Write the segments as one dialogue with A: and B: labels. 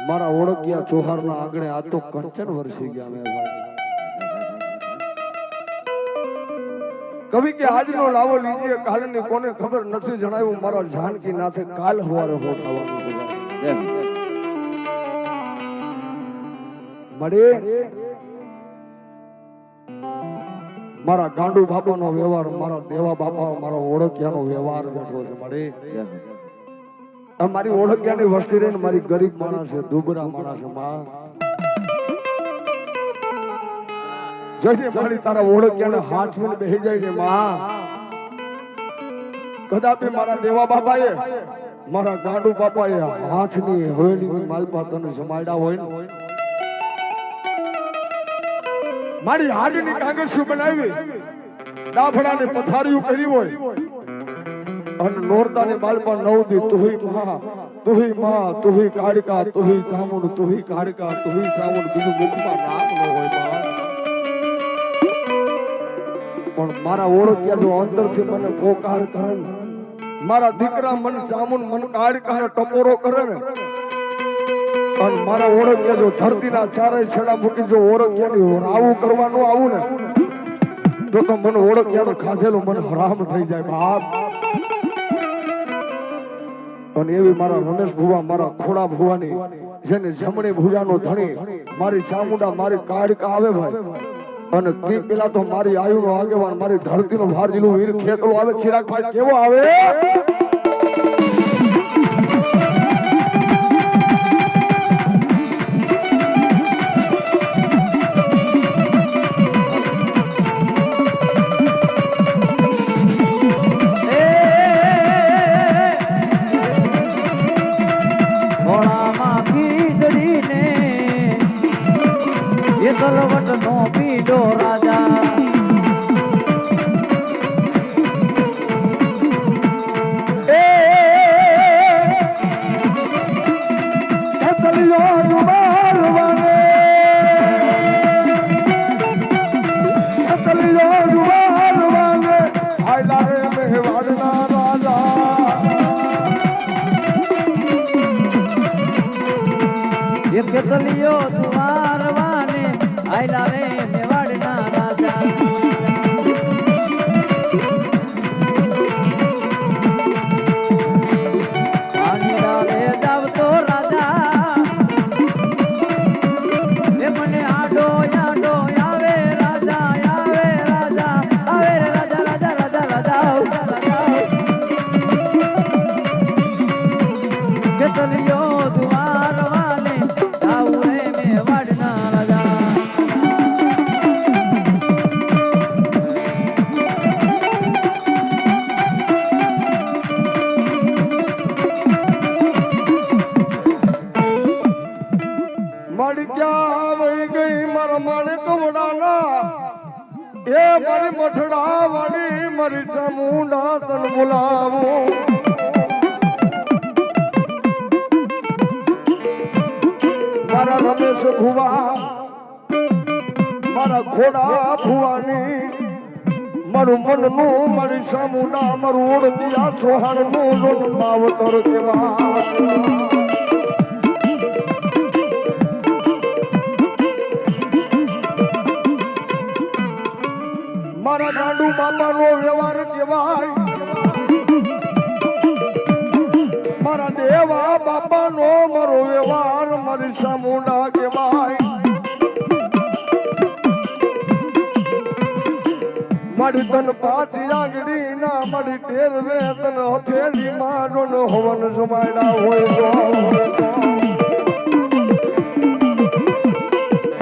A: મારા ઓળખ્યા ચોહારના આંગણે આ તો કંચન વરસી ગયા મેં ભાઈ કવિ કે આજનો લાવો લીજીએ કાલની કોને ખબર નથી જણાવ્યું મારા જાનકી નાથે કાલ હવારે હોઠ આવવાનું છે મળે મારા ગાંડુ બાપાનો વ્યવહાર મારા દેવા બાપા મારા ઓળખ્યાનો વ્યવહાર બેઠો છે મળે મારી ઓળખ્યાની વસ્તી રહીને મારી ગરીબ માણસ છે દુબરા માણસ છે માં જોઈ મારી તારા ઓળખ્યાને હાથ માં બેસી જાય છે માં કદાપી મારા દેવા બાપાએ મારા ગાંડુ બાપાએ હાથની હવેલીની માલપા તને જમાડ્યા હોય ને મારી હાડની કાગળિયું બનાવી ડાફડાને પથારીયું કરી હોય અને નોરતાની માલપા નવ દી તુહી માં તુહી કાળકા તુહી ચામુંડ તુહી કાળકા તુહી ચામુંડ બીજું મુખમાં નામ ન હોય માં પણ મારા ઓળખ્યા જો અંદરથી મને પોકાર કરે ને મારા દીકરા મન ચામુંડ મન કાળકા ટપોરો કરે ને અને મારા ઓળખ્યા જો ધરતીના ચારે છેડા મૂકી જો ઓળખ્યાની રાવું કરવાનું આવું ને તો મને ઓળખ્યાનું ખાધેલું મને હરામ થઈ જાય બાપ અને એવી મારા રમેશ ભુવા મારા ખોડા ભુવાની જેને જમણી ભુજાનો ધણી મારી ચામુંડા મારી કાળકા આવે ભાઈ અને તે પેલા તો મારી આયુનો આગેવાન મારી ધરતીનો ભારજીલું વીર ખેતલો આવે ચિરાગભાઈ કેવો આવે
B: કલવટ નો પીડો રાજા કેતલિયો દુવાર વાને આયલા રે મેવાડના રાજા આનીરા રે જાવતો રાજા એ મને આડો આડો આવે રાજા આવે રાજા આવે રાજા રાજા રાજા રાજા કેતલિયો દુવાર વાને આવું રે મેવાડના રાજા
A: મારી ક્યાં વહી ગઈ મારા માણેક વડાના એ મારી મઠડા વાળી મારી ચામુંડા તન બોલાવું મારા રમેશ ભુવા મારા ખોડા ભુવાની મારું મનનું મારી ચામુંડા મારું ઓળખિયા ચોહાણનું માવતર કેવા મારા ગાંડુ બાપાનો વ્યવહાર કેવાય મારા દેવા બાપાનો મારો વ્યવહાર મારી ચામુંડા કેવાય મારી તન પાછી આંગળી ના મારી ટેરવે તન હથેળી મારો ન હવન જમાડ્યા હોય તો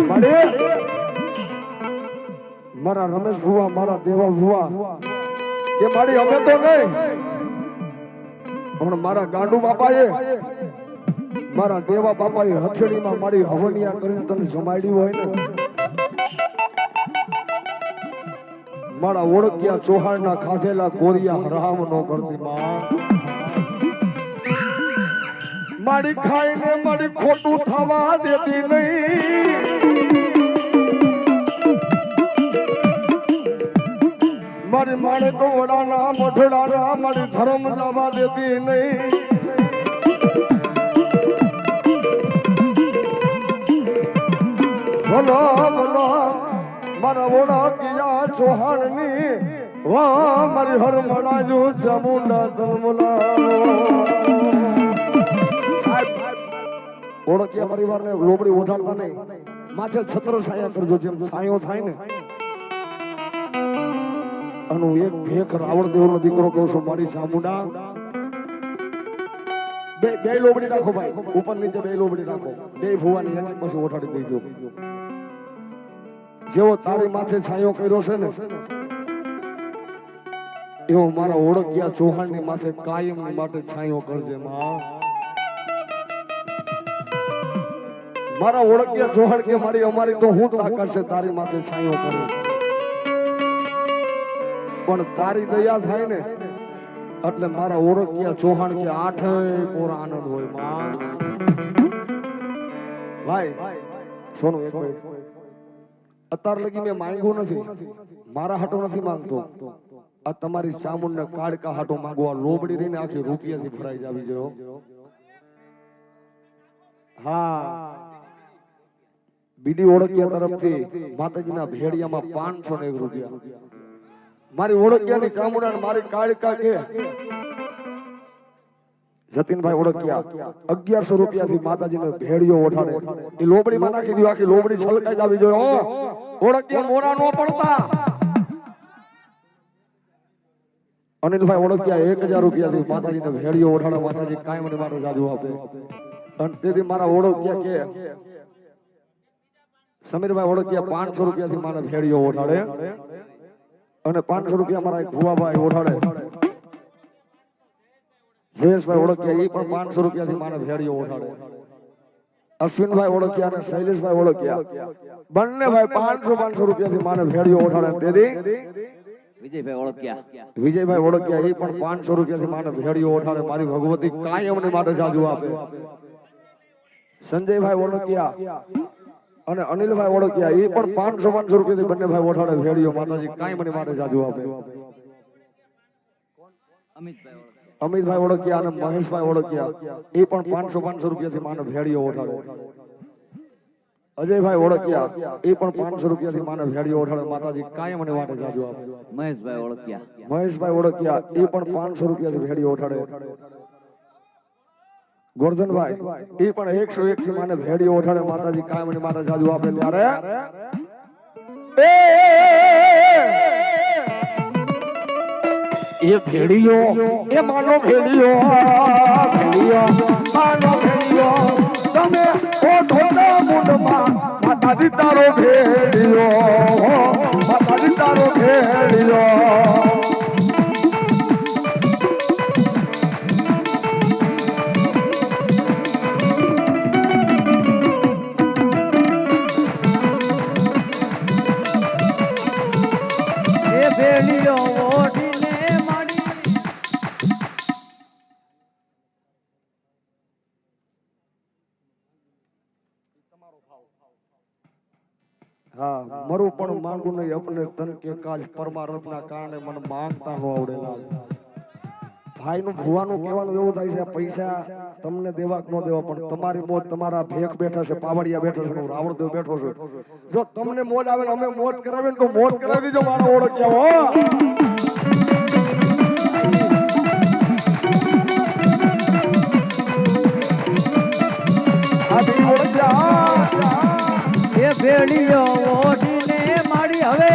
A: મારે મારા રમેશ ભુવા મારા દેવા ભુવા કે મારી અમે તો નહીં પણ મારા ગાંડુ બાપાએ મારા દેવા બાપાએ હથેળીમાં મારી હવનિયા કરીને તને જમાડી હોય ને મારા ઓળખ્યા ચોહાણના ખાધેલા કોરિયા હરામ નો કરતી માં મારી ખાઈને મારી ખોટું થવા દેતી નહીં મારી માણે તો વડાના મઠડાના મારી ધર્મ જવા દેતી નહીં બોલો બોલો મારા ઓળખિયા ચૌહાણની વાહ મારી હરમણા જો ચામુંડા તલમુલા સાહેબ ઓળખિયા પરિવારને લોબડી ઓઢાડતા નહીં માથે છત્ર છાયા કરજો જેમ છાયો થાય ને અને એક ભેખ રાવણ દેવનો દીકરો કહું છું મારી ચામુંડા બે લોબડી રાખો ભાઈ ઉપર નીચે બે લોબડી રાખો બે ભુવાની એક પછી ઓઢાડી દેજો જેવો તારી માથે છાયો કર્યો છે ને એવો મારા ઓળખિયા ચૌહાણની માથે કાયમ માટે છાયો કરજે માં મારા ઓળખિયા ચૌહાણ કે મારી અમારી તો હું તાકાત છે તારી માથે છાયો કરે પણ તારી દયા થાય ને એટલે મારા ઓળખિયા ચૌહાણ કે આઠે કોરા આનંદ હોય માં ભાઈ સોનું એક મિનિટ અત્યાર લગી મેં માંગ્યું નથી મારા હાટો નથી માંગતો આ તમારી ચામુંડ ને કાળકા હાટો માંગો આ લોબડી રહીને આખી રૂપિયાથી ફરાઈ જાવી જો હા બીડી ઓળખિયા તરફથી માતાજીના ભેડિયામાં 501 રૂપિયા મારી ઓળખિયાની ચામુંડા મારી કાળકા કે જતીનભાઈ ઓળખિયા 1100 રૂપિયાથી માતાજીને ભેડિયો ઓઢાડે એ લોબડીમાં નાખી દીધું આખી લોબડી છલકાઈ જાવી જોઈએ ઓળખિયા મોરા નો પડતા અનિલભાઈ ઓળખિયા 1000 રૂપિયાથી માતાજીને ભેડિયો ઓઢાડે માતાજી કાયમ ને માટે જાજુ આપે અને તેથી મારા ઓળખિયા કે સમીરભાઈ ઓળખિયા 500 રૂપિયાથી મારા ભેડિયો ઓઢાડે અને 500 રૂપિયા મારા ભુવાભાઈ ઓઢાડે જયેશભાઈ ઓળખિયા એ પણ 500 રૂપિયાથી મારા ભેડિયો ઓઢાડે અશ્વિનભાઈ ઓળખિયા અને શૈલેષભાઈ ઓળખિયા બંને ભાઈ 500 રૂપિયાથી મારા ભેડિયો ઓઢાડે તેથી વિજયભાઈ ઓળખિયા એ પણ 500 રૂપિયાથી મારા ભેડિયો ઓઢાડે મારી ભગવતી કાયમ ને માટે જાજુ આપે સંજયભાઈ ઓળખિયા અને અનિલભાઈ ઓળખિયા એ પણ 500 રૂપિયાથી બંને ભાઈ ઓઢાડે ભેડિયો માતાજી કાયમ ને માટે જાજુ આપે અમિતભાઈ ઓળખિયા અને મહેશભાઈ ઓળખિયા એ પણ 500 રૂપિયાથી માને ભેડિયો ઓઢાડે અજયભાઈ ઓળખિયા એ પણ 500 રૂપિયાથી માને ભેડિયો ઓઢાડે માતાજી કાયમ અને માટે જાજુ આપે મહેશભાઈ ઓળખિયા એ પણ 500 રૂપિયાથી ભેડિયો ઓઢાડે ગોરધનભાઈ એ પણ 101 થી માને ભેડિયો ઓઢાડે માતાજી કાયમ અને માટે જાજુ આપે ત્યારે એ ભેડિયો એ માનો ભેડિયો માનો ભેડિયો તમે ઓઢોના મુંડમાં માતાજી તારો ભેડિયો માતાજી તારો ભેડિયો
B: એ ભેડિયો ઓઢીને
A: હા મરું પણ માંગુ નહીં અપને તન કે કાજ પરમારથના કારણે મને માંગતા ન આવડેલા ભાઈનું ભુવાનું કહેવાનું એવું થાય છે પૈસા તમને દેવા કે ન દેવા પણ તમારી મોજ તમારા ભેખ બેઠા છે પાવડિયા બેઠા છે રાવણદેવ બેઠો છે જો તમને મોજ આવે ને અમે મોજ કરાવીએ ને તો મોજ કરાવી દીજો મારો ઓળખ્યા હો આ બી ઓળખ્યા
B: એ ભેડિયો ઓઢીને મારી હવે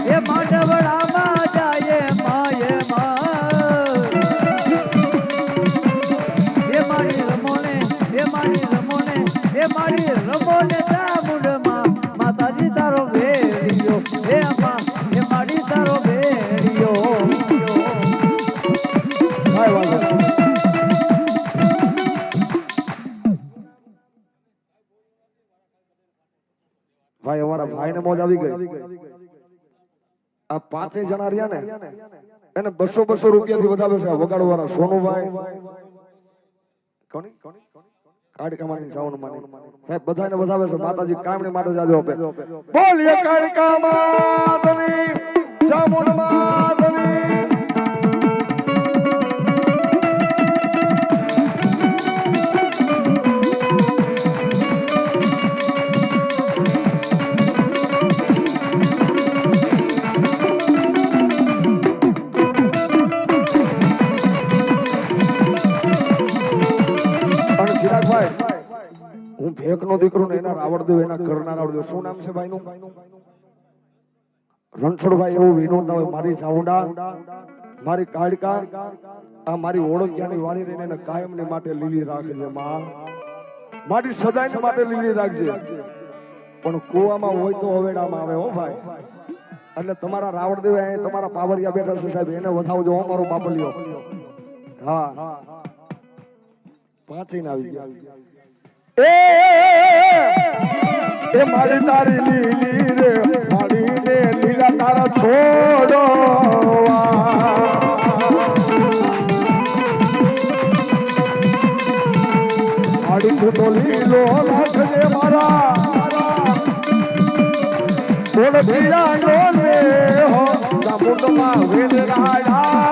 B: એ માંડવડામાં જાય માયે એ મારી રમોને એ મારી રમોને એ મારી રમોને ચામુંડમાં માતાજી તારો ભેડિયો એ મારી તારો ભેડિયો
A: ભાઈ અમારા ભાઈને મોજ આવી ગઈ આ 5 જણા રહ્યા ને એને 200 રૂપિયાથી વધારે છે વગાડો વાળા સોનુભાઈ કોની કાળકામાની સાવન માની સાહેબ બધાને વધાવે છે માતાજી કામની માટે જાજો આપે બોલીએ કાળકા માતની ચામુંડ માતની ભેખનો દીકરો ને એના રાવણદેવ એના ઘરના રાવણદેવ શું નામ છે ભાઈનું રણછોડભાઈ એવું વિનોદતા હોય મારી ચાઉંડા મારી કાળકા આ મારી ઓળખ્યાની વાળી રહીને એને કાયમની માટે લીલી રાખજે માં મારી સદાયને માટે લીલી રાખજે પણ કુવામાં હોય તો હવેડામાં આવે હો ભાઈ એટલે તમારા રાવણદેવ અહીંયા તમારા પાવરિયા બેઠા છે સાહેબ એને વધાવજો અમારો બાપલિયો હા પાંચીને આવી ગયા એ મારી તારી લીલી રે મારી ને લીલા તારા છોડો મારી તું તો લીલો રાખજે મારા ઓળખિયા નો રે હો ચામુંડમાં વેદરાયા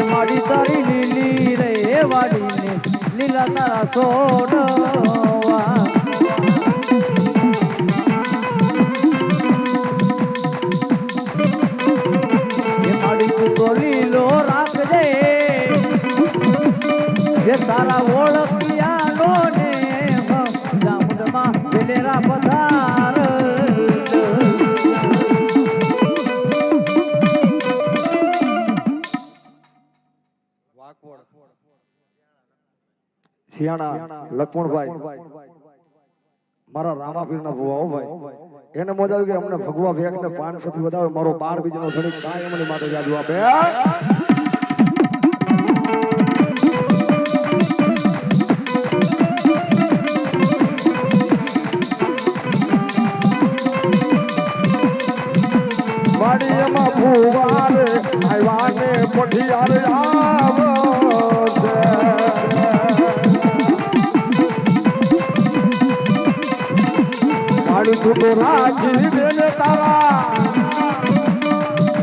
B: મારી તારી લીલી રે વાડીને લીલા તારા છોડવા એ મારી તું તો લીલો રાખજે એ તારા ઓળખિયાનો ને જામુંડમાં વેલેરા પધાર
A: શિયાણા લક્ષ્મણભાઈ મારા રામાપીરના ભુવા હો ભાઈ એને મજા આવી કે અમને ભગવા ભેગ ને 500 થી વધારે મારો 12 બીજનો ધણી કાંઈ અમને માટે જાદુ આપે વાડી એમાં ભુવા રે આવ્યા ને પઢિયાર આવશે મારી તું તો રાખી દેને તારા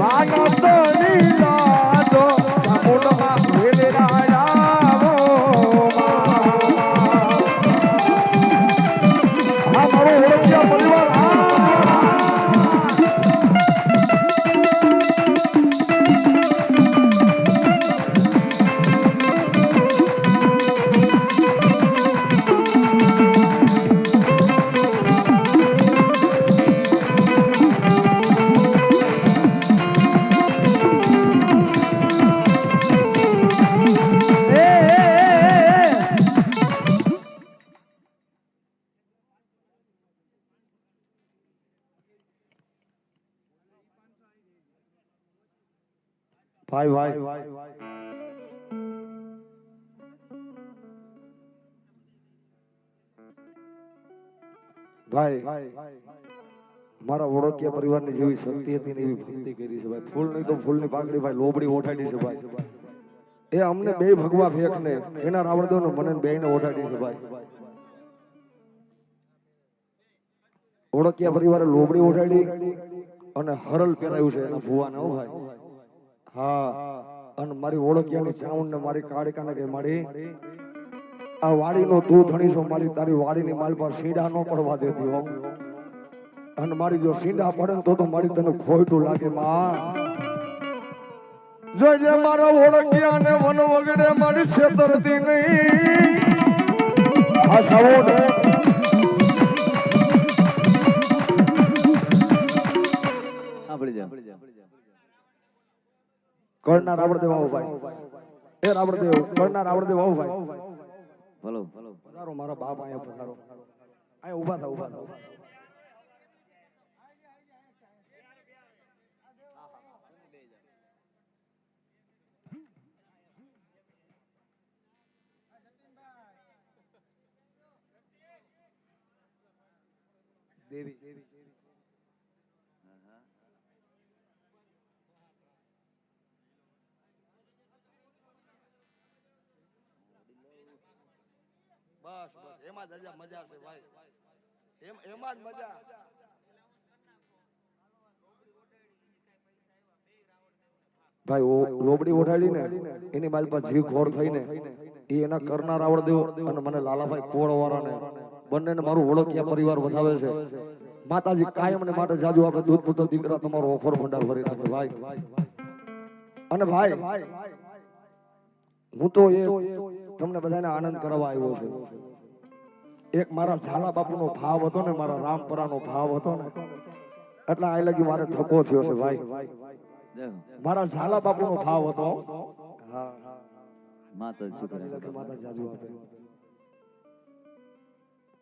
A: માનવ તો લીલા તો ચામુંડમાં વેલેરાયા હા મારો ઓળખ્યા પરિવાર ભાઈ ભાઈ મારા ઓળખ્યા પરિવારની જેવી શક્તિ હતી ને એવી ભક્તિ કરી છે ભાઈ ફૂલ નહીં તો ફૂલની પાકડી ભાઈ લોબડી ઓઠાડી છે ભાઈ એ અમને બે ભગવા ભેખ ને એના રાવણદેવ મને બે ને ઓઠાડી છે ભાઈ ઓળખ્યા પરિવારે લોબડી ઓઠાડી અને હરલ પહેરાયું છે એના ભુવાને હો ભાઈ હા અને મારી ઓળખ્યાની ચાઉંડ ને મારી કાળકાને કે મારી આ વાડીનો તું ધણીસો મારી તારી વાડીની માલ પર સીડા ન પડવા દેતી હો અને મારી જો સીડા પડે તો મારી તને ખોટું લાગે માં જોજે મારા ઓળખ્યા ને વન વગડે મારી છેતરતી નહીં આ સાવોડ કરનાર રાવણદેવ આવો ભાઈ એ રાવણદેવ કરનાર રાવણદેવ આવો ભાઈ
B: બોલો
A: પધારો મારા બાપ અહીંયા પધારો અહીંયા ઊભા થાઓ દેવી બસ બસ એમાં જ મજા છે ભાઈ એમાં જ મજા ભાઈ લોબડી ઓઢાડી ને એની માલ પર જીવ ઘોર થઈને એ એના કરનાર રાવણદેવ અને મને લાલાભાઈ કોળવાળાને બંનેને મારું ઓળખ્યા પરિવાર વધાવે છે માતાજી કાયમ ને માટે જાજુ આપે દૂધ પુત્ર દીકરા તમારો ઓફર ભંડાર ભરી નાખે ભાઈ અને ભાઈ હું તો એ તમને બધાને આનંદ કરવા આવ્યો છું એક મારા ઝાલા બાપુનો ભાવ હતો ને મારા રામપરાનો ભાવ હતો ને એટલે આ લગી મારે ધક્કો થયો છે ભાઈ મારા ઝાલા બાપુનો ભાવ હતો હા માતા જાજુ આપે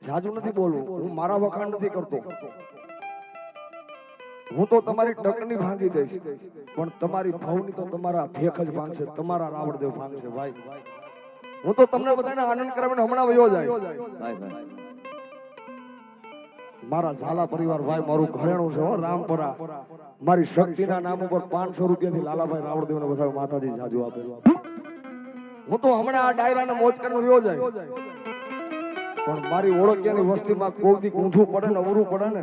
A: જાજુ નથી બોલવું હું મારા વખાણ નથી કરતો હું તો તમારી ટકની ભાંગી દઈશ પણ તમારી ભાવની તો તમારા ભેખ જ ભાંગશે તમારા રાવણદેવ ભાંગશે ભાઈ હું તો તમને બધાને આનંદ કરાવીને હમણાં વયો જાય મારા ઝાલા પરિવાર ભાઈ મારું ઘરેણું છે હો રામપરા મારી શક્તિના નામ ઉપર 500 રૂપિયાથી લાલાભાઈ રાવણદેવને બધા માતાજી જાજુ આપે હું તો હમણાં આ ડાયરાને મોજ કરીને વયો જાય પણ મારી ઓળખ્યાની વસ્તીમાં કોઈ દી ઊંધું પડે ને અવરું પડે ને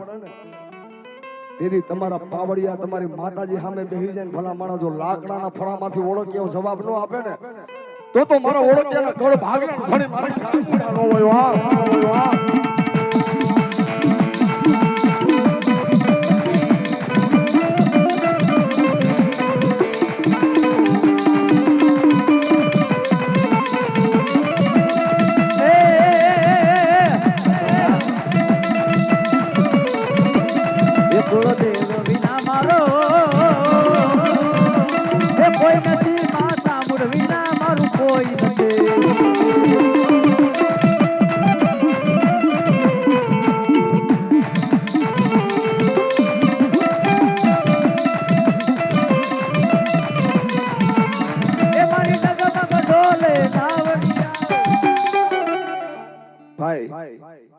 A: તેથી તમારા પાવડિયા તમારી માતાજી સામે બેસી જાય ભલા માણસ જો લાકડાના ફળામાંથી ઓળખ્યા જવાબ ન આપે ને તો મારા ઓળખ્યાના ગળ ભાગલા ઘણી મારી સાસુડા નો હોય વાહ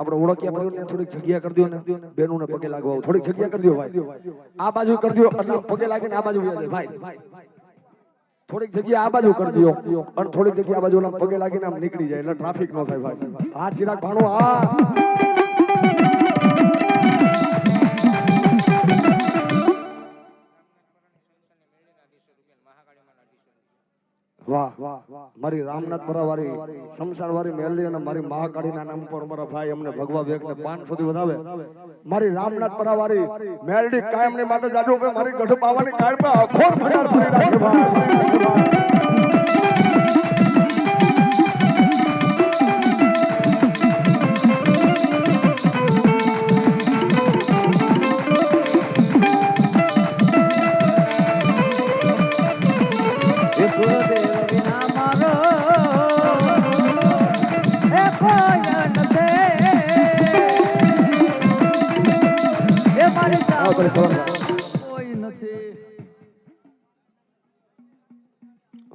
A: આપણે ઓળખ્યા પરિવારને થોડીક જગ્યા કરી દો ને બેનોને પગે લાગવા થોડીક જગ્યા કરી દો ભાઈ આ બાજુ કરી દો એટલે પગે લાગીને આ બાજુ જાય ભાઈ થોડીક જગ્યા આ બાજુ કરી દો અને થોડીક જગ્યા આ બાજુ ઓલા પગે લાગીને આમ નીકળી જાય એટલે ટ્રાફિક ન થાય ભાઈ આ ચિરાગ ભાણો આ વાહ મારી રામનાથ પરાવારી શમશાન વાળી મેલડી અને મારી મહાકાળીના નામ પર અમારા ભાઈ અમને ભગવા વેગને 500 થી વધાવે મારી રામનાથ પરાવારી મેલડી કાયમની માટે જાજુ કે મારી ગઢ પાવાની કાયમ અખોર ભંડાર ભરી રાખે ભાઈ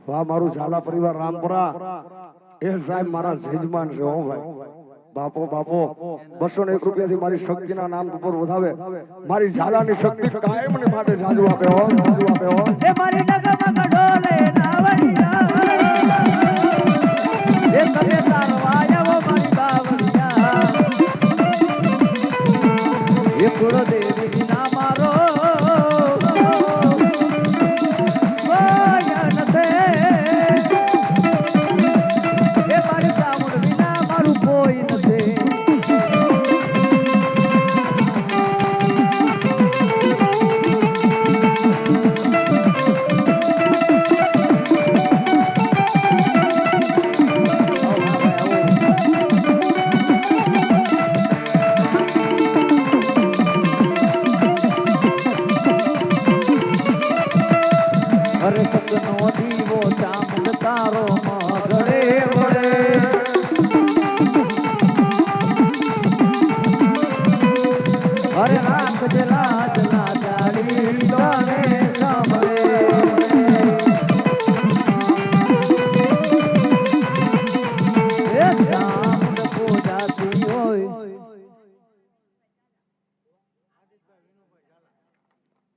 A: વાહ મારું ઝાલા પરિવાર રામપરા એ સાહેબ મારા જજમાન છે હો ભાઈ બાપો 201 રૂપિયાથી મારી શક્તિના નામ ઉપર વધાવે મારી ઝાલાની શક્તિ કાયમની માટે જાજુ આપે હો
B: એ મારી નગરમાં ડોલે નાવડિયા એ કને તારવાયા મારી બાવડિયા એ કુળો દેવી ના મારો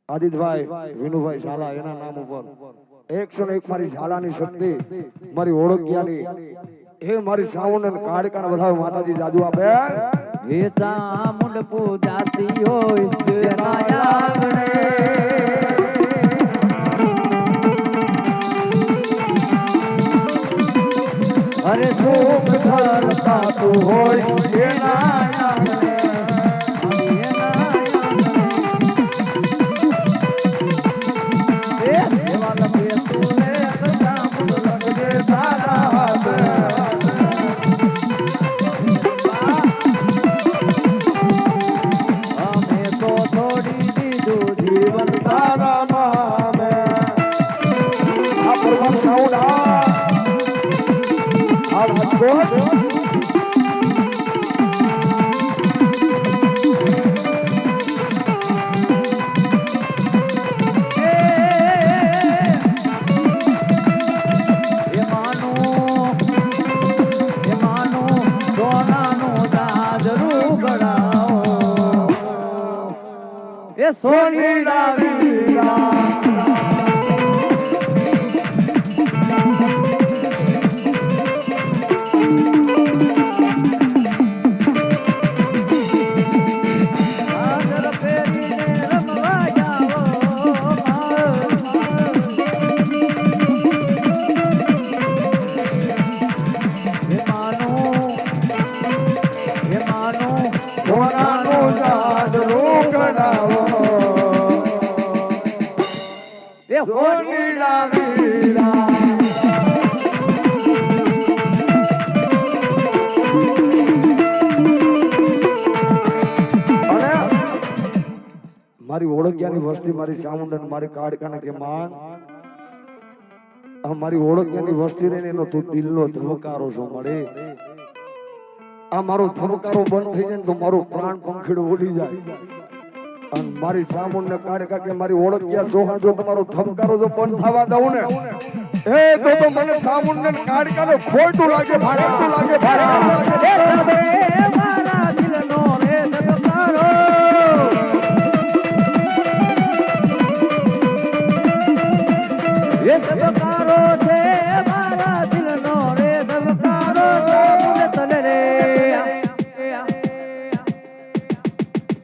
A: આદિતભાઈ વિનુભાઈ ઝાલા એના નામ ઉપર 101 મારી ઝાલાની શક્તિ મારી ઓળખ્યાની એ મારી સાઉન્ડ અને કાળકાના બધા માતાજી જાજુ આપે
B: એ ચામુંડ પૂજાતી હોય જેના આંગણે અરે સુખ ધરતા તું હોય એના આંગણે એ સોનીડા વીરા
A: સોનીડા વીરા મારી ઓળખ્યાની વસ્તી મારી ચામુંડા મારી કાળકાને કે માં મારી ઓળખ્યાની વસ્તી રહીને એનો તું દિલનો ધબકારો છો મળે આ મારો ધબકારો બંધ થઈ જાય તો મારું પ્રાણ પંખીડું ઉડી જાય અને મારી ચામુંડ ને કાળકા કે મારી ઓળખ્યા જોહણ જો તમારો ધબકારો જો બંધ થવા દઉં ને તો મને ચામુંડ ને કાળકા ને ખોટું લાગે મારા દિલનો રે ધબકારો
B: ધબકારો છે મારા દિલનો રે ધબકારો તને રે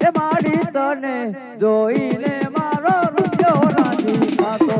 B: એ માડી તને જોઈને મારો રૂપિયો રાજી થાતો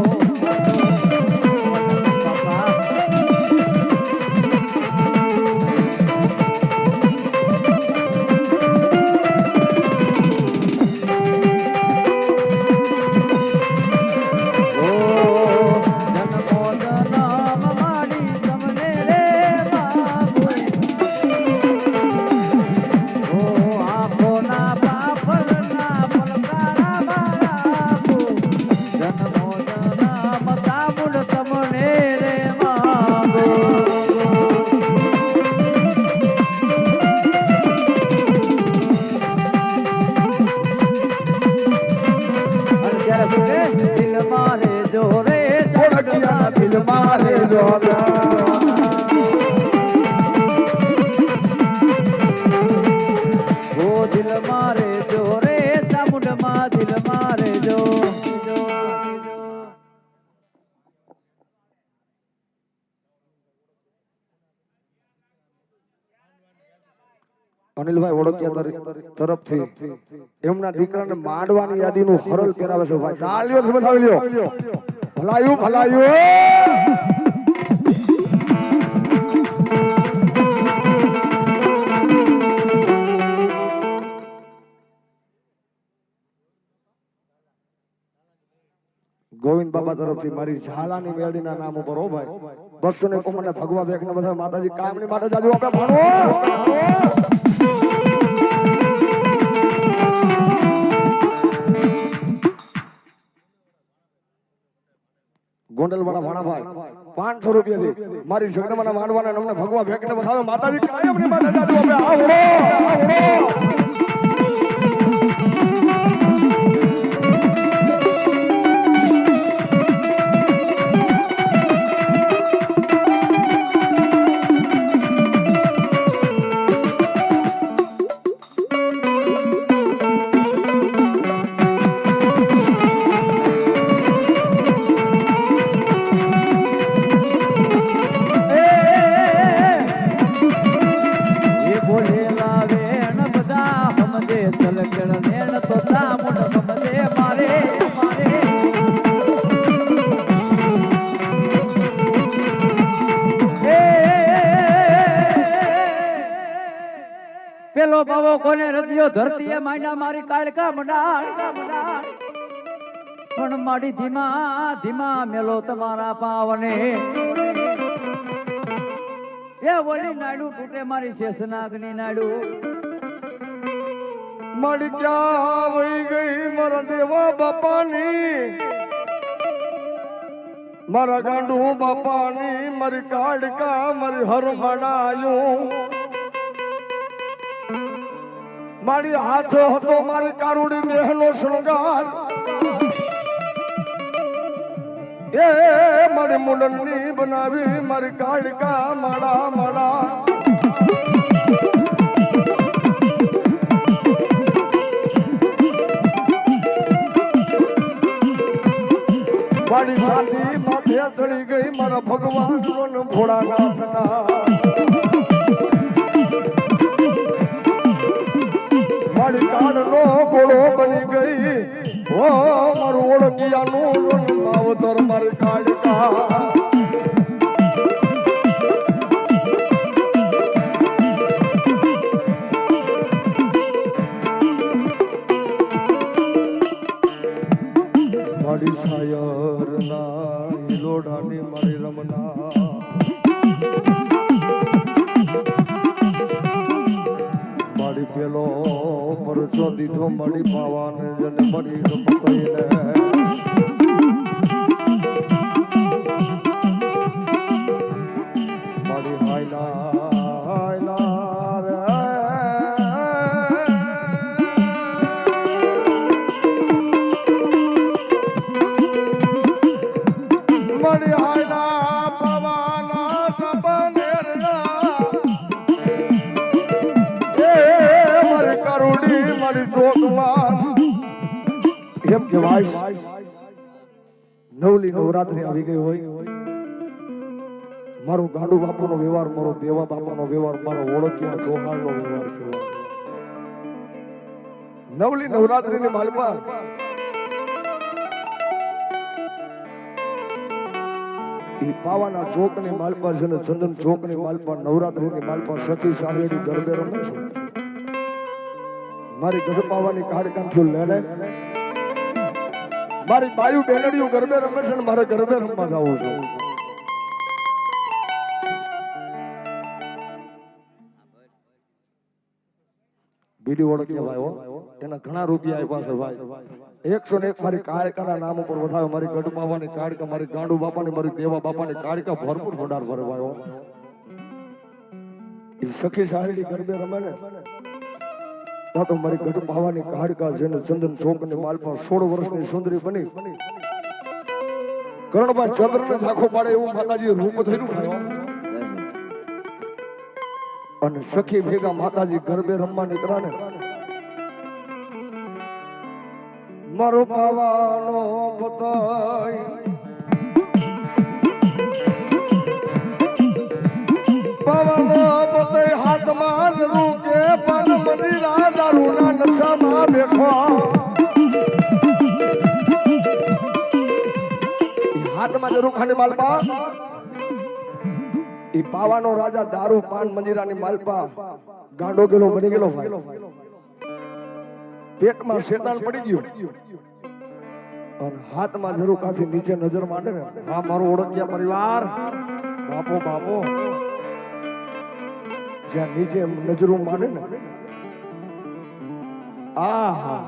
A: અનિલભાઈ ઓળખ્યા તરફથી એમના દીકરાને માંડવાની યાદીનું હરલ પહેરાવે છે ભાઈ તાળીઓથી વધાવી લ્યો ભલાયું ગોવિંદ બાબા તરફથી મારી ઝાલાની મેળીના નામ ઉપર હો ભાઈ 200 ને મને ભગવા બેક ને બધા માતાજી કામની માટે જાજુ આપણે ભણો ગોંડલવાળા ભાણાભાઈ 500 રૂપિયાથી મારી ઝગડામાં માંડવાના અમને ભગવા ભેક ને બતાવે માતાજી કાયમની માટે જાજુ આપણે આવડો
B: પેલો બાવો કોને રદિયો ધરતીએ માંડા મારી કાળકા મંડાળ પણ માડી ધીમા ધીમા મેલો તમારા પાવને એ વળી નાડુ તૂટે મારી શેષનાગની નાડુ
A: મારી ક્યાં વહી ગઈ મારા દેવા બાપાની મારા ગાંડુ બાપાની મારી કાળકા મારી હરમડાયું મારી હાથો હતો મારી કારુડી દેહનો શૃંગાર એ મારી મુંડની બનાવી મારી કાળકા માળા માળા મારી સાથી માથે ચડી ગઈ મારા ભગવાન ભોળાનાથના મારી કાળનો ગોળો બની ગઈ ઓ મારું ઓળખિયાનું માવતર મારી કાળકા મારી સાયરના હિલોડાની મારી રમના મારી પેલો પરચો દીધો મારી પાવાને જને મરી પકડીને મારી હાયલા રે મારી હાયલા પવાના સપનેરના મારી કરુડી મારી જોગવાન એમ કહેવાય નવલી નવરાત્રી આવી ગઈ હોય મારો ગાડુ બાપુનો વ્યવહાર મારો દેવા બાપાનો વ્યવહાર મારો ઓળખ્યા જોહારનો વ્યવહાર કહેવાય નવલી નવરાત્રીની માલપા પાવાના ચોકની માલપા છે ને ચંદન ચોકની માલપા નવરાત્રીની માલપા સખી સાહેડી ગરબે રમે છે મારી ગઢપાવાની કાઢકાંઠી લેને મારી બાયુ બેનડીઓ ગરબે રમે છે ને મારે ગરબે રમવા જવું છે બીડી ઓળખ્યા ભાઈ એના ઘણા રૂપિયા આપ્યા છે ભાઈ 101 મારી કાળકાના નામ ઉપર વધારે મારી ગઢપાવાની કાળકા મારી ગાંડુ બાપાની મારી દેવા બાપાની કાળકા ભરપૂર ભંડાર ભરે ભાઈ એ સખી સાહેડી ગરબે રમે ને તો મારી ગઢપાવાની કાળકા જેને ચંદન ચોકની માલપા 16 વર્ષની સુંદરી બની કરણભાઈ ચંદ્રને ઝાંખો પાડે એવું માતાજી રૂપ થયું ભાઈ અને સખી ભેગા માતાજી ગરબે રમવા નીકળ્યા ને મારો પાવાનો પતાય પાવાનો પતાય હાથમાં રૂકે પણ મંદિરા દારૂના નશામાં બેઠો હાથમાં જરૂર ખાની માલપા એ પાવાનો રાજા દારૂ પાન મંજીરાની માલપા ગાંડો ગેલો બની ગયેલો ભાઈ પેટમાં શેતાન પડી ગયું અને હાથમાં જરૂર કાથી નીચે નજર માંડે ને હા મારો ઓળખ્યા પરિવાર બાપો બાપો જ્યાં નીચે નજરો માંડે ને આહા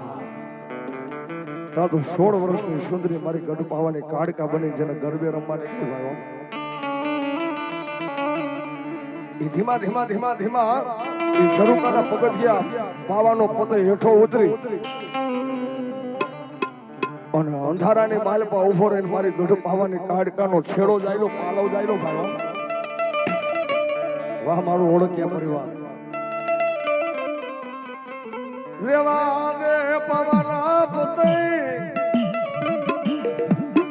A: તો 16 વર્ષની સુંદરી મારી ગઢપાવાની કાળકા બની જેને ગરબે રમવા નીકળી ભાઈ ધીમા ધીમા ધીમા ધીમા ઝરૂકાના પગથિયા પાવાનો પતે હેઠો ઉતરી અને અંધારાની માલપા ઉભો રહીને મારી ગઢ પાવાની કાડકાનો છેડો જાયલો પાલવ જાયલો ભાઈ વાહ મારું ઓળખ્યા પરિવાર રેવા દે પવના પતે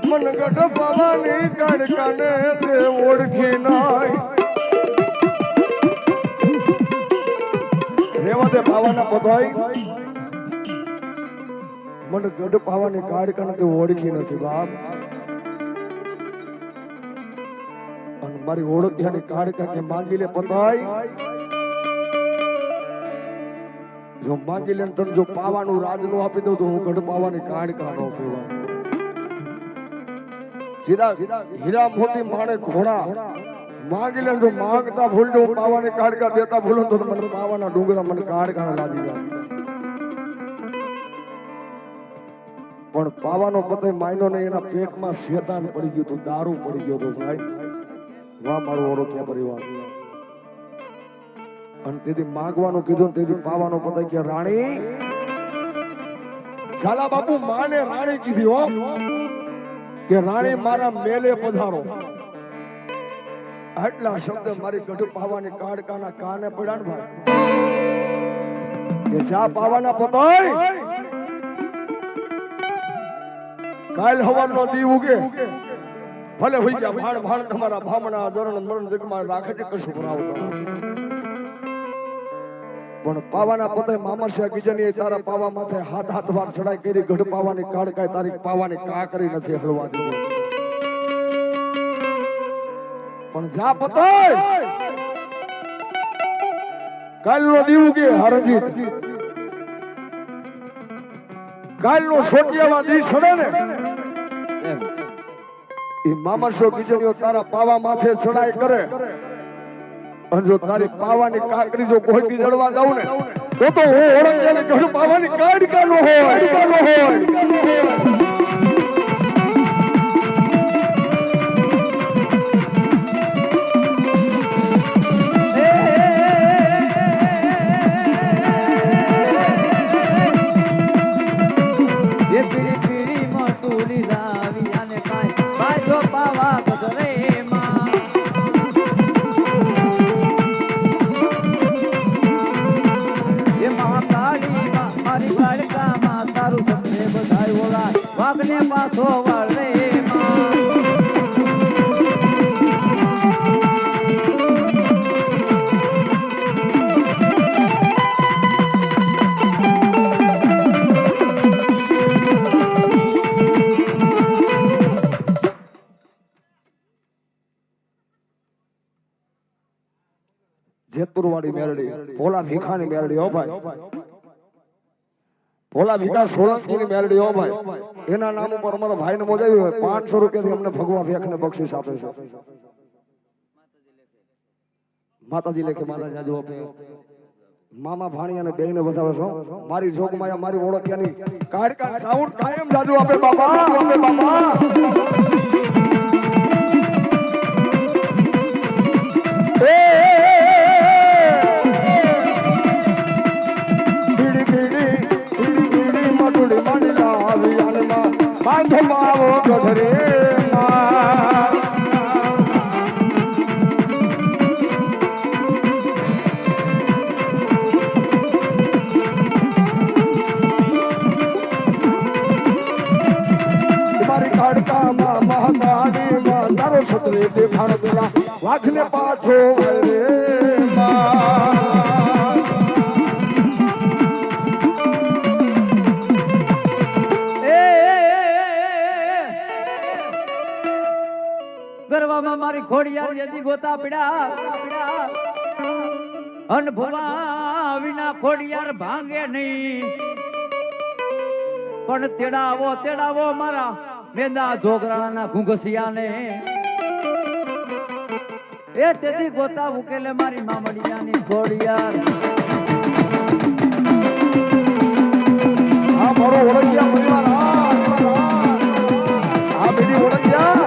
A: મન ગઢ પાવાની કાડકાને તે ઓળખી નાય રેવા દે પાવાના પતાઈ મને ગઢ પાવાની કાડકાને તે ઓળખી નથી બાપ અને મારી ઓળખ્યાની કાડકા કે માંગી લે પતાઈ જો માંગી લે તને જો પાવાનું રાજ નો આપી દઉં તો હું ગઢ પાવાની કાડકા નો કહેવાય હીરા મોતી માણે ઘોડા માંગી લે જો માંગતા ભૂલ જો પાવાની કાડકા દેતા ભૂલો તો મને પાવાના ડુંગરા મને કાડકા લાગી જાય પણ પાવાનો પતે માયનો ને એના પેટમાં શેતાન પડી ગયું તો દારૂ પડી ગયો તો ભાઈ વાહ મારો ઓળખ્યા પરિવાર અને તેથી માંગવાનું કીધું તેથી પાવાનો પતે કે રાણી ઝાલા બાપુ માને રાણી કીધી હો કે રાણી મારા મેલે પધારો આટલા શબ્દ મારી ગઢ પાવાની કાડકાના કાને પડ્યા ને ભાઈ કે જા પાવાના પતાય કાલ હવારનો દી ઉગે ભલે હોઈ ગયા ભાણ ભાણ તમારા ભામણા દરણ મરણ જગમાં રાખે છે કશું ભરાવ પણ પાવાના પતે મામરસિયા ગીજની તારા પાવા માથે હાથ હાથ વાર ચડાઈ કરી ગઢ પાવાની કાળકાય તારી પાવાની કા કરી નથી હળવા દીધો પણ જા પતે કાલનો દીવું કે હરજીત કાલનો સોટિયામાં દી સડે ને એ મામરસો ગીજણીઓ તારા પાવા માથે ચડાઈ કરે અને જો તારી પાવાની કાકરી જો કોઈ દી જડવા દઉં ને તો હું ઓળખ ઘર પાવાની કાઢકા નો હોય
B: વાગને પાછો વળે
A: જેતપુર વાળી મેરડી ભોલા ભીખાની મેરડી હો ભાઈ ભોલા ભીખા સોલંકી ની મેરડી હો ભાઈ એના નામ ઉપર અમારા ભાઈ ને મોજાવી હોય 500 રૂપિયાથી અમને ભગવા ભેખ ને બક્ષિસ આપે છે માતાજી લેખે માતાજી આજુ આપે મામા ભાણિયા ને બેય ને વધાવે છો મારી જોગમાયા મારી ઓળખ્યાની કાઢકા સાઉન્ડ કાયમ જાજુ આપે બાબા માવો ગઢરે મારી કાઢકામાં મહાકાળીમાં તારો છત્રે દેખાણ પેલા વાઘને પાછો રે
B: ગરવામાં મારી ખોડિયાર યદી ગોતા પીડા અન ભવા વિના ખોડિયાર ભાંગે નહીં પણ તેડાવો મારા મેંદા જોગરાના ઘુંઘસિયાને એ તેથી ગોતા ઉકેલે મારી મામડિયાની ખોડિયાર
A: આ મારો ઓળખ્યા પરિવાર આ બીડી ઓળખ્યા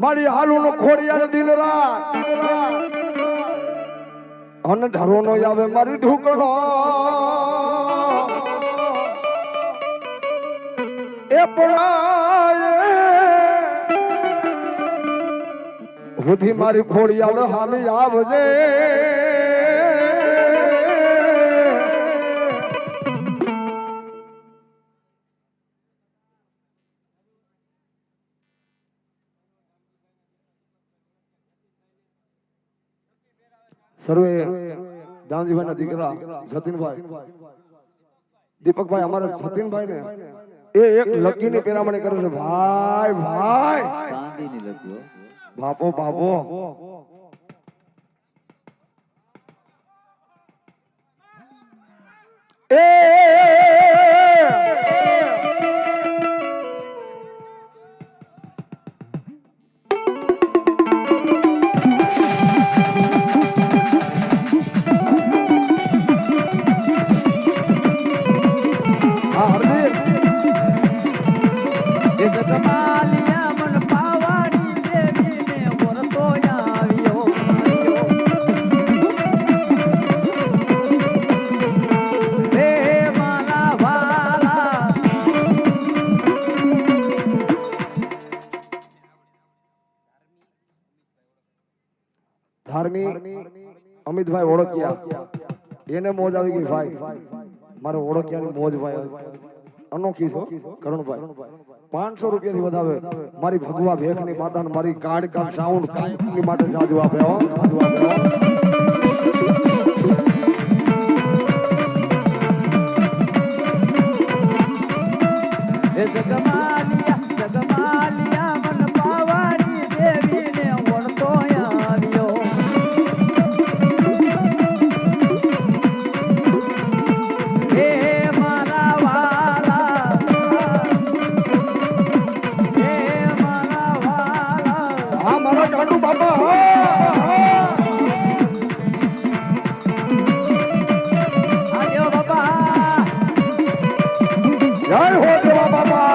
A: મારી હાલુ નો ખોડિયાર દિન રાત અને ધરો નો આવે મારી ઢુકડો એ પડાય હુધી મારી ખોડિયાર હામી આવજે સર્વે દામજીભાઈ ના દીકરા જતીનભાઈ દીપકભાઈ અમારા જતીનભાઈ ને એ એક લકી ની પેરામણી કરે છે ભાઈ
B: ચાંદી ની લકી
A: બાપો એ ધાર્મી અમિતભાઈ ઓળખ્યા એને મોજ આવી ગઈ ભાઈ મારે ઓળખ્યાની મોજ ભાઈ અનોખી છો કરણભાઈ 500 રૂપિયાથી વધાવે મારી ભગવા ભેખની માતાને મારી કાર્ડ કામ સાઉન્ડ કામની માટે જાજુ આપે હો જાજુ આપે હો
B: એ જગમાલિયા મન પાવાની દેવીને વળતો આવ્યો હે મારા વાલા હે મારા વાલા
A: હા મારા ચાંદુ બાપા
B: આવ્યો બાપા
A: જય હો દેવા બાબા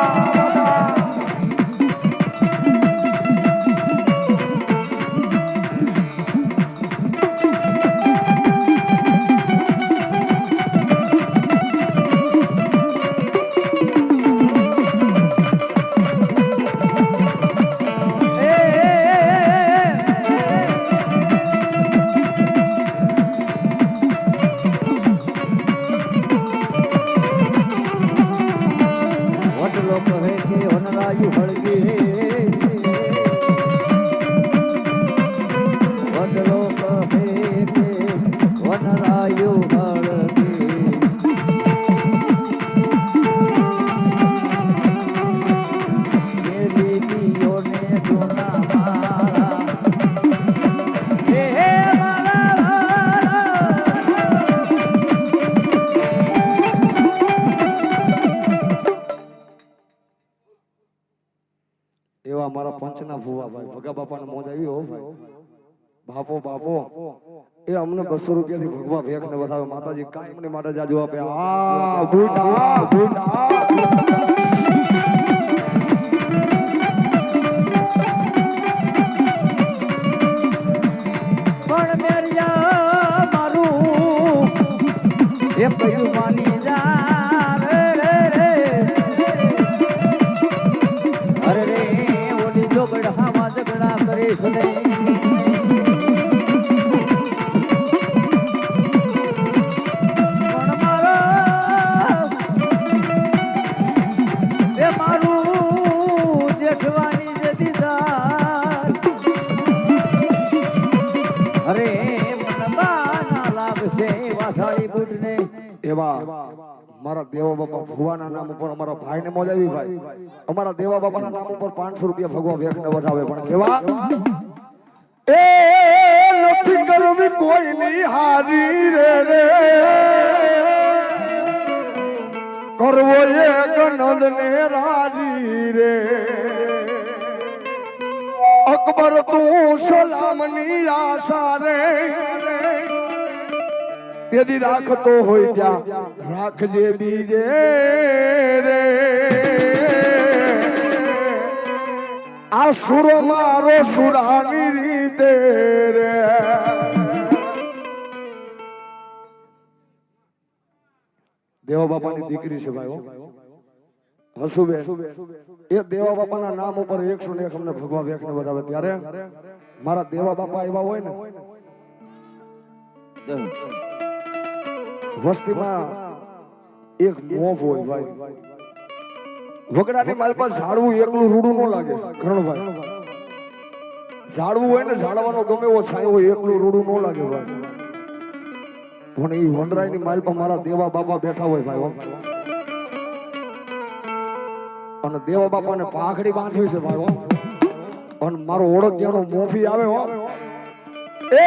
A: એવા મારા પંચના ભુવા ભાઈ ભગા બાપાને મોજ આવી હો ભાઈ બાપો બાપો એ અમને 200 રૂપિયાથી ભગવા ભેખને વધાવે માતાજી કાયમની માટે જાજુ આપે આ બુડા બુડા
B: પણ મેરિયા મારું એ કયું માની જા રે રે રે અરે રે ઓલી જોગડામાં ઝઘડા કરીશ ને પણ મારા એ મારું જેઠવાની જે દીદાર અરે મનબાના લાગશે વાસાળી બુડને
A: એવા મારા દેવા બાપા ભુવાના નામ ઉપર અમારા ભાઈને મોજ આવી ભાઈ અમારા દેવા બાપાના નામ ઉપર 500 રૂપિયા ભગવા ભેખને વધાવે પણ કેવા એ નથી કરવી કોઈની હારી રે રે કરવો એક નંદને રાજી રે અકબર તું સલામની આશા રે યદી રાખતો હોય ત્યાં રાખજે બીજે રે આ સુરો મારો સુરાની રીતે રે દેવા બાપાની દીકરી છે ભાઈ હસુબેન એ દેવા બાપાના નામ ઉપર 101 અમને ભગવા ભેખને વધાવે ત્યારે મારા દેવા બાપા એવા હોય ને વસ્તીમાં એક મોફ હોય ભાઈ વગડાની માલ પર ઝાડવું એકલું રૂડું ન લાગે કરણભાઈ ઝાડવું હોય ને ઝાડવાનો ગમે એવો છાંયો હોય એકલું રૂડું ન લાગે ભાઈ પણ એ વનરાયની માલ પર મારા દેવા બાપા બેઠા હોય ભાઈ અને દેવા બાપાને પાઘડી બાંધવી છે ભાઈ અને મારો ઓળખ્યાનો મોફી આવે હો એ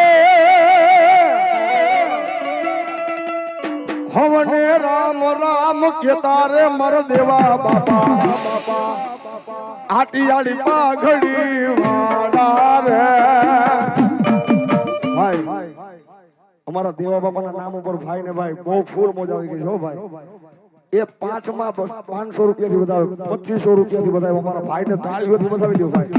A: હવને રામ રામ કે તારે મર દેવા બાપા બાપા આટિયાળી પાઘડી વાળા રે ભાઈ અમારા દેવા બાપાના નામ ઉપર ભાઈ ને ભાઈ બહુ ફૂલ મોજ આવી ગઈ છે ભાઈ એ 5 માં 500 રૂપિયાથી વધાવે 2500 રૂપિયાથી વધાવે અમારા ભાઈને તાળીઓથી વધાવી દો ભાઈ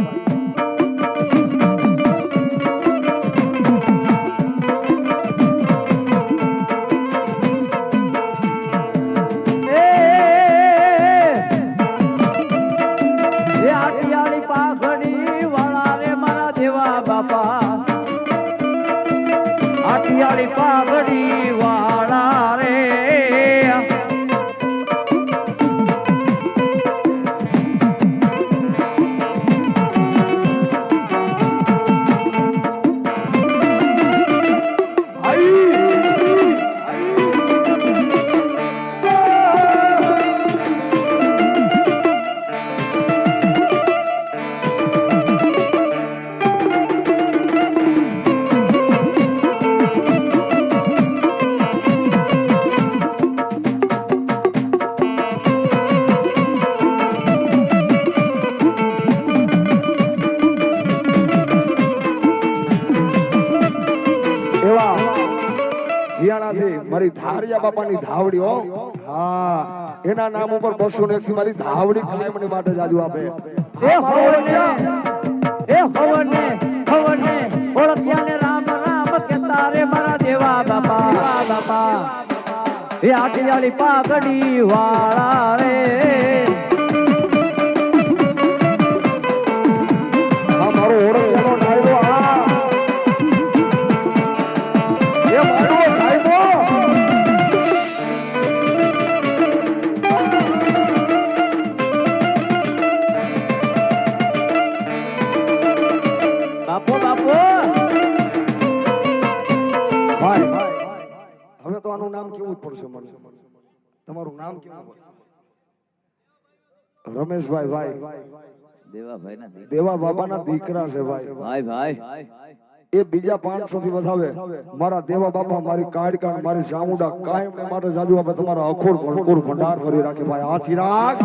A: મારી ધારિયા બાપાની ધાવડી હો હા એના નામ ઉપર 280 મારી ધાવડી કાયમની માટે જાજુ આપે
B: એ હવને ઓળખ્યા ને રામ રામ કે તારે મારા દેવા બાપા એ આટિયાળી પાઘડી વાળા રે
A: આ મારો ઓળખ્યાનો ડાયરો આ એ મારો સાહેબો
B: બાપો
A: ભાઈ હવે તો આનું નામ કેવું પડશે મને તમારું નામ કેવું રમેશભાઈ ભાઈ દેવા બાબાના દીકરા છે ભાઈ એ બીજા 500 થી વધાવે મારા દેવા બાપા મારી કાળકા મારી ચામુંડા કાયમ ને માટે જાજુ આપે તમારા અખોડ ભરપૂર ભંડાર ભરી રાખે ભાઈ આ ચિરાગ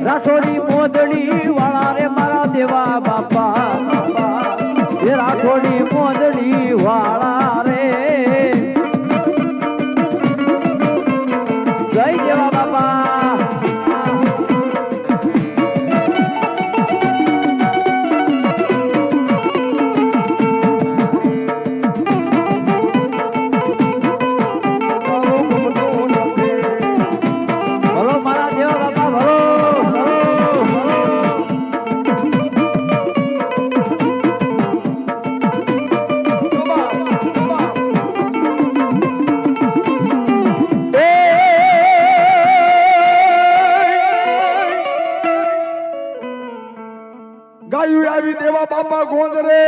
B: રાઠોડી મોદડી વાળા રે મારા દેવા બાપા એ રાઠોડી મોદડી વાળા રે જય દેવા બાપા
A: ગાયું આવી દેવા બાપા ગોંદરે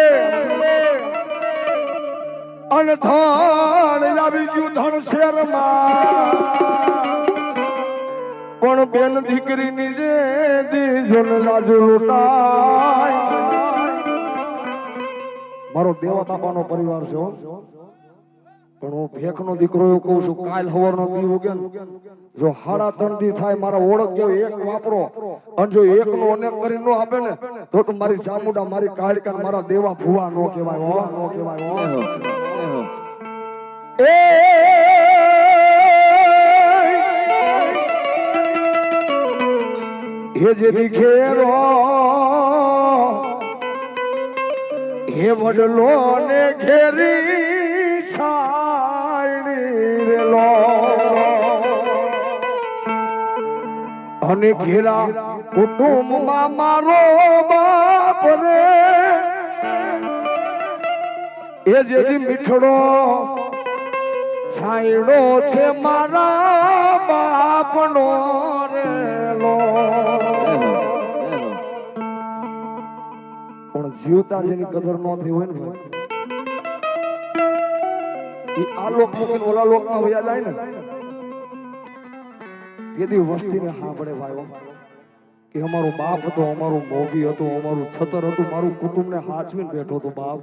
A: અને ધન આવી ગયું ધન શેરમાં પણ બેન દીકરીની રે દીજન લાજુ લૂટાય મારો દેવા બાપાનો પરિવાર છે પણ હું ભેખનો દીકરો એવું કહું છું કાલ હવારનો દી ઉગે જો 3.5 દી થાય મારા ઓળખ જેવો એક વાપરો અને જો એકનો અનેક કરી નો આપે ને તો મારી ચામુંડા મારી કાળકા મારા દેવા ભુવા નો કહેવાય હે જે દીખેરો હે વડલો ને ઘેરી અને ઘેરા કુટુંબ માં મારો બાપ રે એ જેથી મીઠડો છાયડો છે મારા બાપનો રેલો પણ જીવતા જેની કદર ન થઈ હોય ને આ લોક મૂકીને ઓલા લોક માં વયા જાય ને તેથી વસ્તી ને હા પડે ભાઈઓ કે અમારો બાપ હતો અમારું મોભી હતું અમારું છતર હતું મારું કુટુંબ ને હાચવીને બેઠો હતો બાપ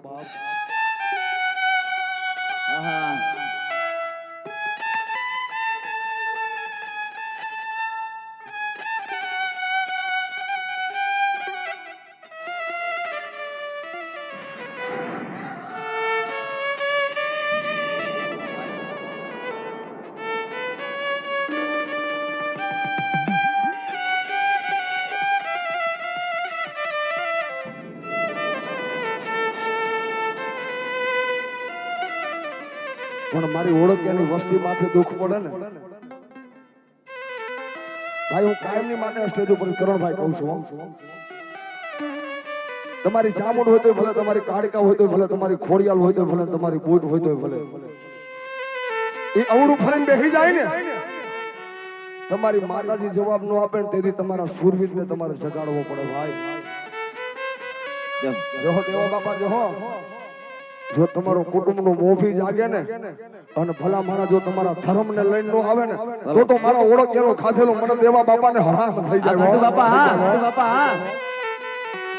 A: પણ મારી ઓળખ્યાની વસ્તી માથે દુઃખ પડે ને ભાઈ હું કાયમની માટે સ્ટેજ ઉપર કરણભાઈ કહું છું તમારી ચામુંડ હોય તો ભલે તમારી કાળકા હોય તો ભલે તમારી ખોડિયાલ હોય તો ભલે તમારી બૂટ હોય તો ભલે એ અવળું ફરીને બેસી જાય ને તમારી માતાજી જવાબ ન આપે ને તેથી તમારા સુરવીરને તમારે જગાડવો પડે ભાઈ જો દેવા બાપા જો તમારો કુટુંબનો મોભી જાગે ને અને ભલા મારા જો તમારા ધર્મ ને લઈને નો આવે ને તો મારા ઓળખ્યાનો ખાધેલો મને દેવા બાપાને હરામ થઈ જાય
B: બાપા હા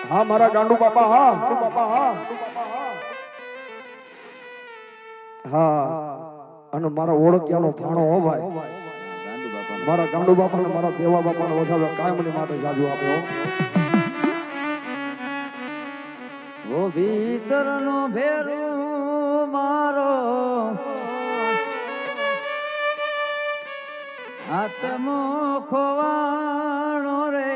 A: હા મારા ગાંડુ બાપા હા હા અને મારા ઓળખ્યાનો ભાણો હો ભાઈ મારા ગાંડુ બાપાને મારા દેવા બાપાને વધારે કાયમની માટે જાજુ આપ્યો
B: ઓ ભીતરનો ભેરું મારો આત્મો ખોવાણો રે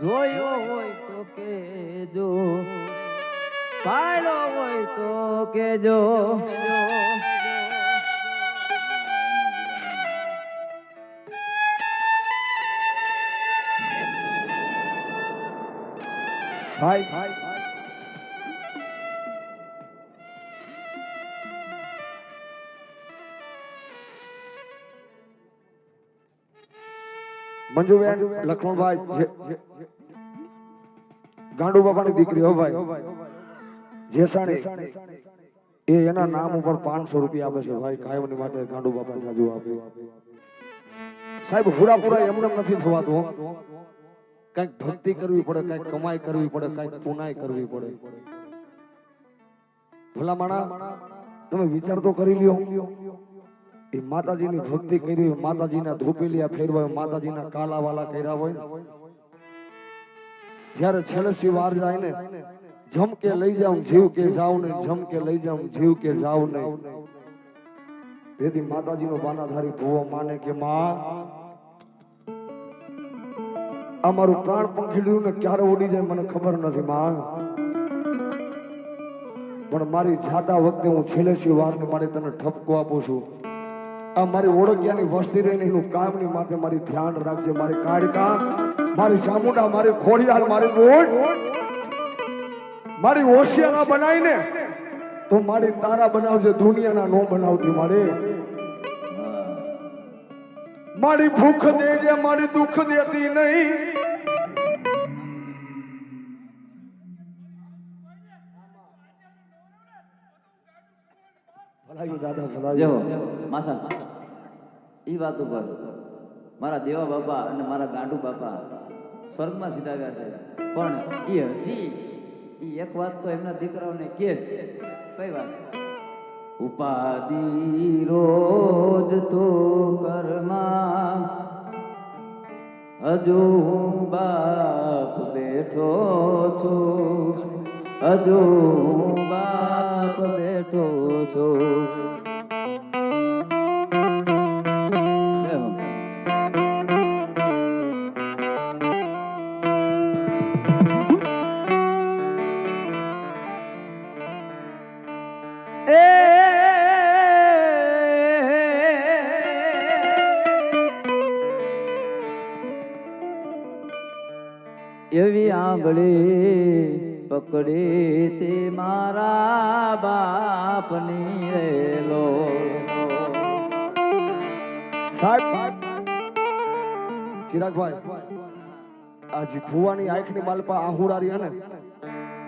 B: જોયો હોય તો કેજો પાડ્યો હોય તો કેજો
A: ભાઈ મંજુબેન લક્ષ્મણભાઈ ગાંડુ બાપાની દીકરી હો ભાઈ જેસાણી એ એના નામ ઉપર 500 રૂપિયા આપે છે ભાઈ કાયમની માટે ગાંડુ બાપા જાજુ આપે સાહેબ પૂરા એમને નથી થવાતું કઈક ભક્તિ કરવી પડે કઈક કમાઈ કરવી પડે કઈક પુનાઈ કરવી પડે ભલા માણા તમે વિચાર તો કરી લ્યો એ માતાજીની ભક્તિ કરી હોય માતાજીના ધોપેલિયા ફેરવા હોય માતાજીના કાલાવાલા કર્યા હોય જ્યારે છેલ્લે વાર જાય ને જમ કે લઈ જાઉં જીવ કે જાવ ને જમ કે લઈ જાઉં જીવ કે જાવ ને તેથી માતાજીનો બાનાધારી ભૂવો માને કે માં અમારું પ્રાણ પંખીડ્યું ને ક્યારે ઉડી જાય મને ખબર નથી માં પણ મારી જાતા વખતે હું છેલ્લે વાર ને મારે તને ઠપકો આપું છું આ મારી ઓળખ્યાની વસ્તી રહીને એનું કાયમની માટે મારી ધ્યાન રાખજે મારી કાળકા મારી ચામુંડા મારી ખોડિયાલ મારી બોટ મારી હોશિયારા બનાવીને તો મારી તારા બનાવજે દુનિયાના નો બનાવતી મારી ભૂખ દેજે મારી દુઃખ દેતી નહીં
B: જો માસા ઈ વાત ઉપર મારા દેવા બાપા અને મારા ગાંડુ બાપા સ્વર્ગમાં સીધાવ્યા છે પણ એ હજી ઈ એક વાત તો એમના દીકરાઓને કે છે કઈ વાત ઉપાધિ રોજ તો કરમાં હજુ હું બાપ બેઠો છું હજુ હું બાપ બેઠો છું એવી આંગળી પકડી તે મારા બાપની રેલો
A: સાહેબ ચિરાગભાઈ આ જે ભુવાની આંખની માલપા આહુડારી ને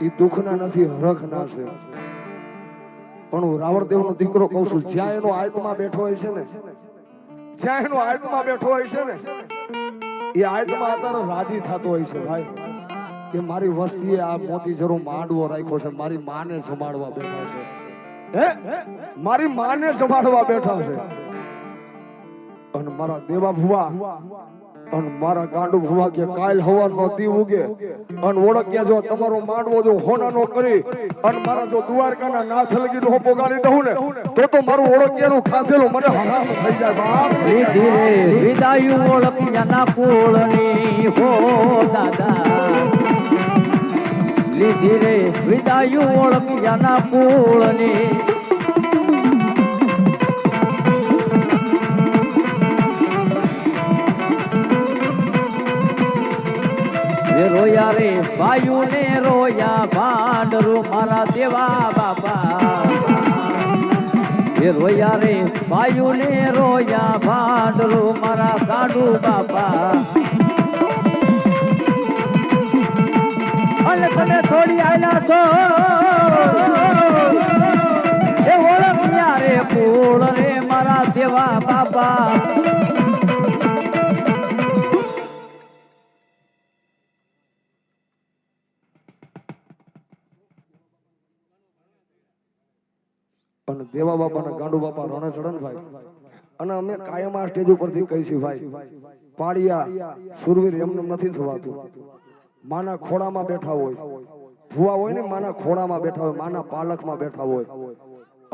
A: એ દુઃખના નથી હરખના છે પણ હું રાવણદેવનો દીકરો કહું છું જ્યાં એનો આત્મા બેઠો હોય છે ને જ્યાં એનો આત્મા બેઠો હોય છે ને એ આત્મા અત્યારે રાજી થતો હોય છે ભાઈ કે મારી વસ્તીએ આ મોતી જરો માંડવો રાખ્યો છે મારી માને સંભાળવા બેઠા છે હે મારી માને સંભાળવા બેઠા છે અને મારા દેવા ભુવા અને મારા ગાંડુ ભુવા કે કાલ હવાનો દી ઉગે અને ઓળખ્યા જો તમારો માંડવો જો હોનાનો કરી અને મારા જો દ્વારકાના નાથ લગી નો પોગાડી દઉં ને તો મારું ઓળખ્યાનું ખાધેલું મને હરામ થઈ જાય બાપ
B: ધીરે વિદાયું ઓળખ્યાના કોળની હો દાદા ધીરે વિદાયું ઓળખ્યાના કોળની રોયા રે ભાઈઓ ને રોયા ભાંડરો મારા દેવા બાપા એ રોયા રે ભાઈઓ ને રોયા ભાંડરો મારા ગાંડુ બાપા અને તમે થોડી આયલા છો એ ઓળખ્યા રે પૂળ રે મારા દેવા બાપા
A: અને દેવા બાપા ના ગાંડુ બાપા રણે ચડે ને ભાઈ અને અમે કાયમ આ સ્ટેજ ઉપરથી કહીશું ભાઈ પાડિયા સુરવીર એમને નથી થવાતું. માના ખોળામાં બેઠા હોય, ભુવા હોય ને માના ખોળામાં બેઠા હોય, માના પાલકમાં બેઠા હોય.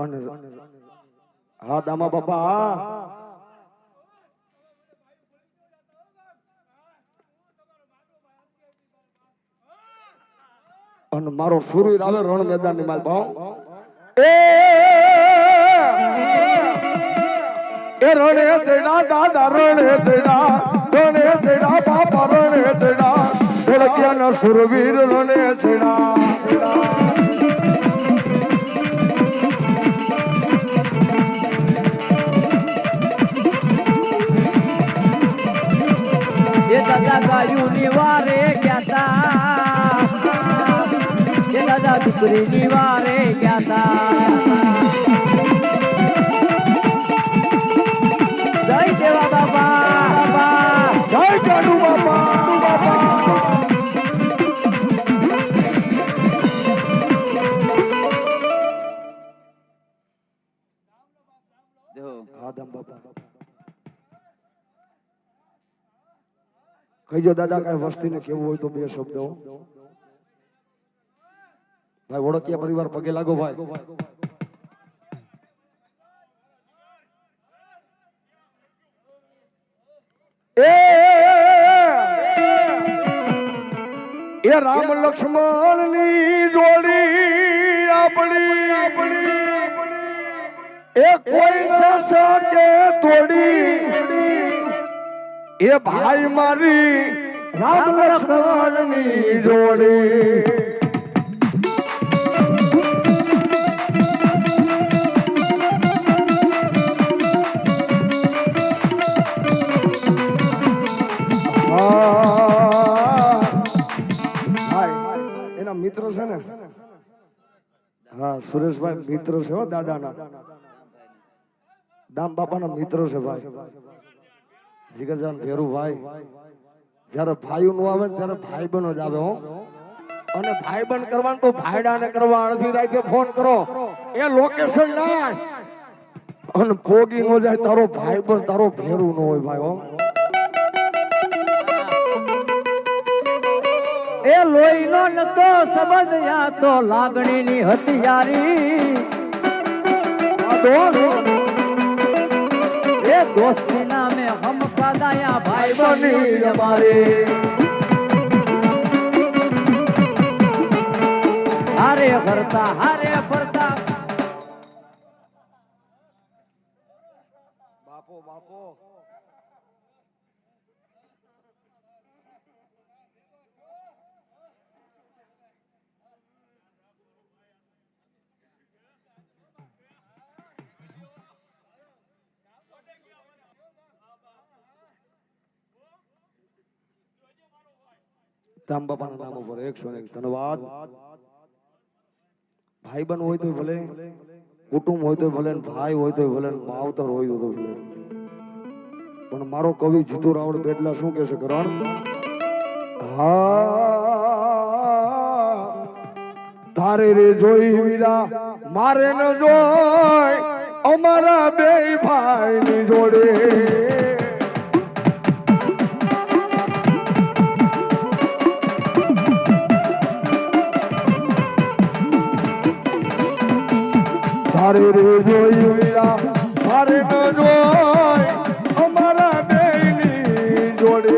A: અને હા દામા બાપા હા અને મારો સુરવીર આવે રણ મેદાન ની માલ ભાવ એ રણે તેડા દાદા રણે તેડા બાપા રણે તેડા ઓળખ્યાના સુરવીર રણે તેડા
B: એ દાદા ગાયું નિવારે ગયા એ દાદા દીકરી નિવારે ગયા જય દેવા બાપા
A: જય જાડુ બાપા આદમ બાપા કહીજો દાદા કઈ વસ્તીને કેવું હોય તો બે શબ્દો ભાઈ ઓળખિયા પરિવાર પગે લાગો ભાઈ એ રામ લક્ષ્મણ ની જોડી આપણી એ કોઈ ન શકે તોડી એ ભાઈ મારી રામ લક્ષ્મણ ની જોડી મિત્ર છે ને હા સુરેશભાઈ મિત્ર છે હો દાદાના દામ બાપાના મિત્ર છે ભાઈ જીગરજાન ભેરુભાઈ જયારે ભાઈ નું આવે ત્યારે ભાઈ બનો જ આવે હો અને ભાઈ બંધ કરવાનું તો ભાઈડાને કરવા અડધી રાતે ફોન કરો એ લોકેશન ના અને પોગી નો જાય તારો ભાઈ બંધ તારો ભેરું ન હોય ભાઈ હો
B: એ લોહીનો નતો સંબંધ યા તો લાગણીની હથિયારી એ દોસ્તી નામે હમ કાદાયા ભાઈ બની અમારે હારે ફરતા
A: બાપો દામ બાપાના નામ ઉપર 101 ધન્યવાદ ભાઈ બન હોય તો ભલે કુટુંબ હોય તો ભલે ભાઈ હોય તો ભલે માવતર હોય તો ભલે પણ મારો કવિ જીતુ રાવળ બેડલા શું કહે છે કરણ હા તારે રે જોઈ વીરા મારે ન જોઈ અમારા બે ભાઈ ની જોડે તારે રે જોઈ વીરા મારે ન જોઈ અમારા બેની જોડે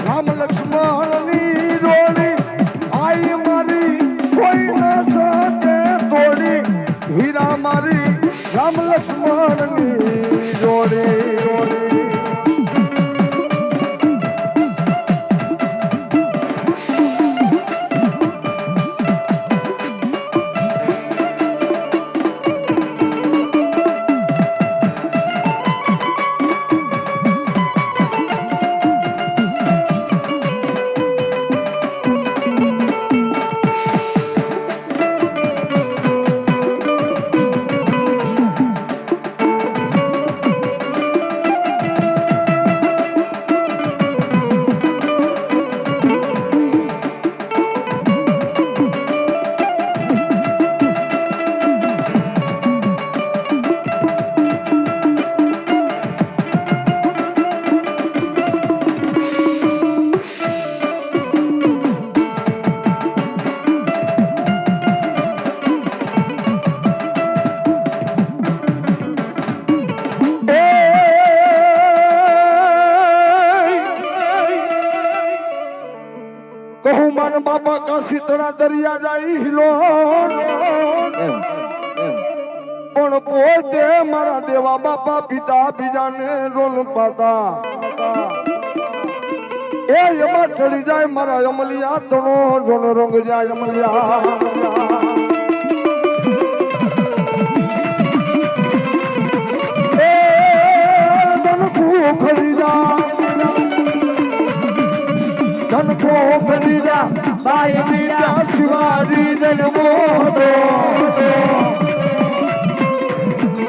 A: રામ લક્ષ્મણ ની જોડી આઈ મારી કોઈ ન શકે તોડી વીરા મારી રામ લક્ષ્મણ ની જોડી કહું માન બાપા કાશી તણા દરિયા જાય હિલો
B: એમ એમ
A: પણ પોતે મારા દેવા બાપા પિતા બીજાને રોલ પાતા એ એમાં ચડી જાય મારા અમલિયા તણો જોન રંગ જાય અમલિયા એ ધનખો ખરીદા બાઈ મીરા શિવાજી જન્મો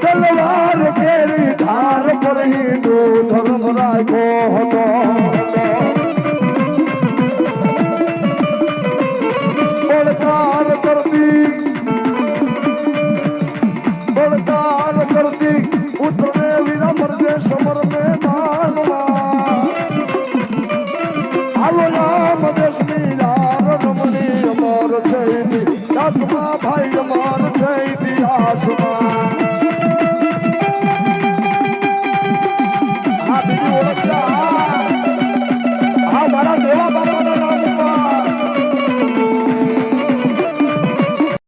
A: તલવાર કેરી ધાર પર હિંદુ ધર્મ રાખ્યો હતો બળકાર કરતી ઉતરે વીરા મરજે સમર મેદાનમાં હાલો